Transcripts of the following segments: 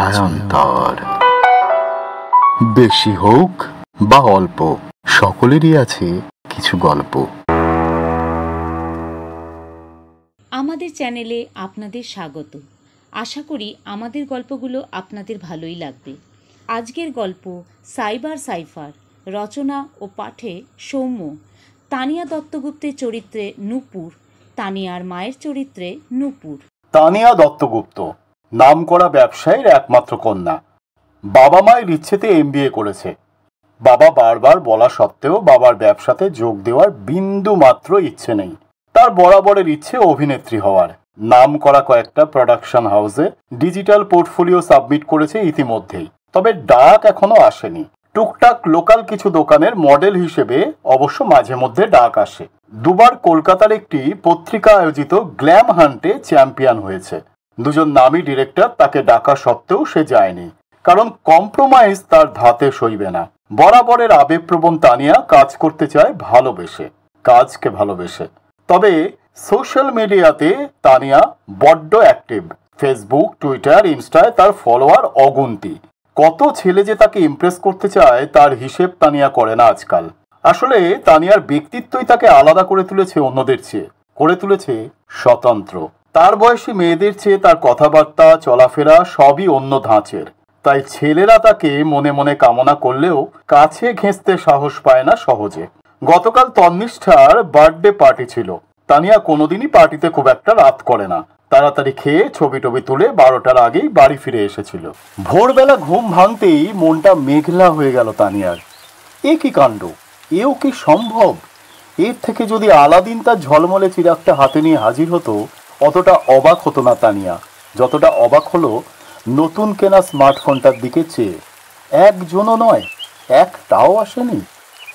ছায়ান্তর। বেশি হোক বা অল্প, সকলেরই আছে কিছু গল্প। আমাদের চ্যানেলে আপনাদের স্বাগত। আশা করি আমাদের গল্পগুলো আপনাদের ভালোই লাগবে। আজকের গল্প সাইবার সাইফার, রচনা ও পাঠে সৌম্য। তানিয়া দত্তগুপ্তের চরিত্রে নূপুর, তানিয়ার মায়ের চরিত্রে নূপুর। তানিয়া দত্তগুপ্ত নামকরা ব্যবসায়ীর একমাত্র কন্যা। বাবা মায়ের ইচ্ছেতে MBA করেছে। বাবা বারবার বলা সত্ত্বেও বাবার ব্যবসাতে যোগ দেওয়ার বিন্দু মাত্র ইচ্ছে নেই। তার বরাবরের ইচ্ছে অভিনেত্রী হওয়ার। নামকরা কয়েকটা প্রোডাকশন হাউসে ডিজিটাল পোর্টফোলিও সাবমিট করেছে ইতিমধ্যেই, তবে ডাক এখনো আসেনি। টুকটাক লোকাল কিছু দোকানের মডেল হিসেবে অবশ্য মাঝে মধ্যে ডাক আসে। দুবার কলকাতার একটি পত্রিকা আয়োজিত গ্ল্যাম হান্টে চ্যাম্পিয়ন হয়েছে। দুজন নামী ডিরেক্টর তাকে ডাকা সত্ত্বেও সে যায়নি, কারণ কম্প্রোমাইজ তার ধাতে সইবে না। বরাবরের আবেগপ্রবণ তানিয়া কাজ করতে চায় ভালোবেসে, কাজকে ভালোবেসে। তবে সোশ্যাল মিডিয়াতে তানিয়া বড্ড অ্যাক্টিভ। ফেসবুক, টুইটার, ইনস্টায় তার ফলোয়ার অগুন্তি। কত ছেলে যে তাকে ইমপ্রেস করতে চায় তার হিসেব তানিয়া করে না আজকাল। আসলে তানিয়ার ব্যক্তিত্বই তাকে আলাদা করে তুলেছে অন্যদের চেয়ে, করে তুলেছে স্বতন্ত্র। তার বয়সী মেয়েদের চেয়ে তার কথাবার্তা, চলাফেরা সবই অন্য ধাঁচের। তাই ছেলেরা তাকে মনে মনে কামনা করলেও কাছে ঘেঁষতে সাহস পায় না সহজে। গতকাল তন্নিষ্ঠার বার্থডে পার্টি ছিল। তানিয়া কোনোদিনই পার্টিতে খুব একটা রাত করে না। তাড়াতাড়ি খেয়ে ছবি টবি তুলে 12টার আগেই বাড়ি ফিরে এসেছিল। ভোরবেলা ঘুম ভাঙতেই মনটা মেঘলা হয়ে গেল তানিয়ার। এ কি কাণ্ড, এও কি সম্ভব? এর থেকে যদি আলাদিন তার ঝলমলে চিরাগটা হাতে নিয়ে হাজির হতো, অতটা অবাক হতো না তানিয়া, যতটা অবাক হলো নতুন কেনা স্মার্টফোনটার দিকে চেয়ে। একজনও নয়, একটাও আসেনি।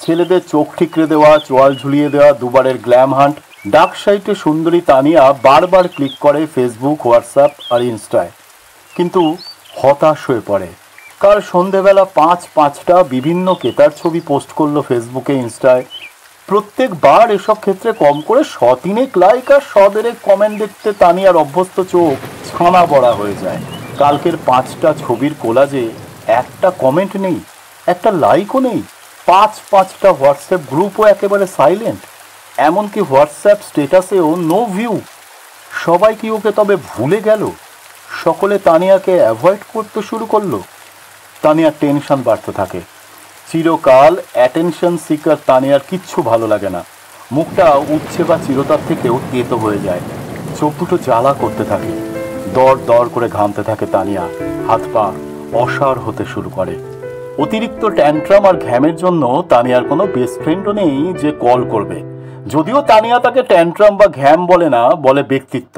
ছেলেদের চোখ ঠিকরে দেওয়া, চোয়াল ঝুলিয়ে দেওয়া দুবারের গ্ল্যাম হান্ট ডাক সাইটে সুন্দরী তানিয়া বারবার ক্লিক করে ফেসবুক, হোয়াটসঅ্যাপ আর ইনস্টায়, কিন্তু হতাশ হয়ে পড়ে। কাল সন্ধেবেলা 5-5টা বিভিন্ন কেতার ছবি পোস্ট করলো ফেসবুকে, ইনস্টায়। প্রত্যেকবার এসব ক্ষেত্রে কম করে 100-3 লাইক আর 100 কমেন্ট দেখতে তানিয়ার অভ্যস্ত চোখ ছানা বড়া হয়ে যায়। কালকের 5টা ছবির কোলাজে একটা কমেন্ট নেই, একটা লাইকও নেই। 5-5টা হোয়াটসঅ্যাপ গ্রুপও একেবারে সাইলেন্ট। এমনকি হোয়াটসঅ্যাপ স্টেটাসেও নো ভিউ। সবাই কি ওকে তবে ভুলে গেল? সকলে তানিয়াকে অ্যাভয়েড করতে শুরু করলো। তানিয়ার টেনশন বাড়তে থাকে। চিরকাল অ্যাটেনশন সিকার তানিয়ার কিচ্ছু ভালো লাগে না। মুখটা উচ্ছে বা চিরতার থেকেও তেতো হয়ে যায়। চোখ দুটো জ্বালা করতে থাকে। দর দর করে ঘামতে থাকে তানিয়া। হাত পা অসাড় হতে শুরু করে। অতিরিক্ত ট্যান্ট্রাম আর ঘ্যামের জন্য তানিয়ার কোনো বেস্ট ফ্রেন্ডও নেই যে কল করবে। যদিও তানিয়া তাকে ট্যান্ট্রাম বা ঘ্যাম বলে না, বলে ব্যক্তিত্ব।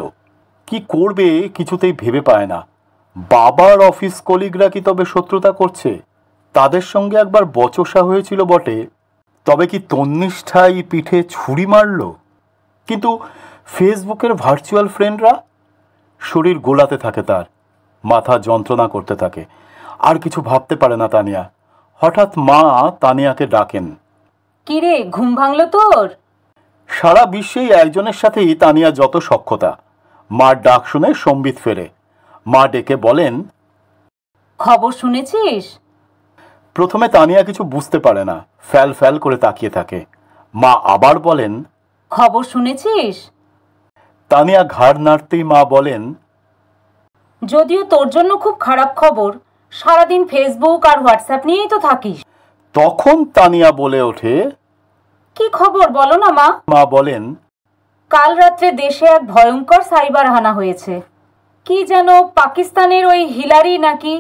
কি করবে কিছুতেই ভেবে পায় না। বাবার অফিস কলিগরা কি তবে শত্রুতা করছে? তাদের সঙ্গে একবার বচসা হয়েছিল বটে, তবে কি তন্নিষ্ঠাই পিঠে ছুরি মারল? কিন্তু ফেসবুকের ভার্চুয়াল ফ্রেন্ডরা? শরীর গোলাতে থাকে তার, মাথা যন্ত্রণা করতে থাকে। আর কিছু ভাবতে পারে না তানিয়া। হঠাৎ মা তানিয়াকে ডাকেন। কিরে, ঘুম ভাঙলো তোর? সারা বিশ্বেই একজনের সাথেই তানিয়া যত সখ্যতা। মার ডাক শুনে সম্বিত ফেরে। মা ডেকে বলেন, খবর শুনেছিস? প্রথমে তানিয়া কিছু বুঝতে পারে না, ফ্যাল ফ্যাল করে তাকিয়ে থাকে। মা আবার বলেন, খবর শুনেছিস? তানিয়া ঘাড় নাড়তেই মা বলেন, যদিও তোর জন্য খুব খারাপ খবর, সারাদিন ফেসবুক আর হোয়াটসঅ্যাপ নিয়েই তো থাকিস। তখন তানিয়া বলে ওঠে, কি খবর বলো না মা? মা বলেন, কাল রাত্রে দেশে এক ভয়ঙ্কর সাইবার হানা হয়েছে। কি যেন পাকিস্তানের ওই হিলারি নাকি,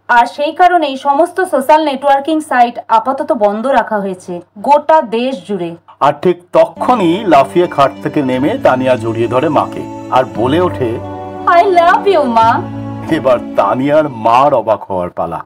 আর সেই কারণেই সমস্ত সোশ্যাল নেটওয়ার্কিং সাইট আপাতত বন্ধ রাখা হয়েছে গোটা দেশ জুড়ে। আর ঠিক তখনই লাফিয়ে খাট থেকে নেমে তানিয়া জড়িয়ে ধরে মাকে আর বলে ওঠে, আই লাভ ইউ মা। এবার তানিয়ার মার অবাক হওয়ার পালা।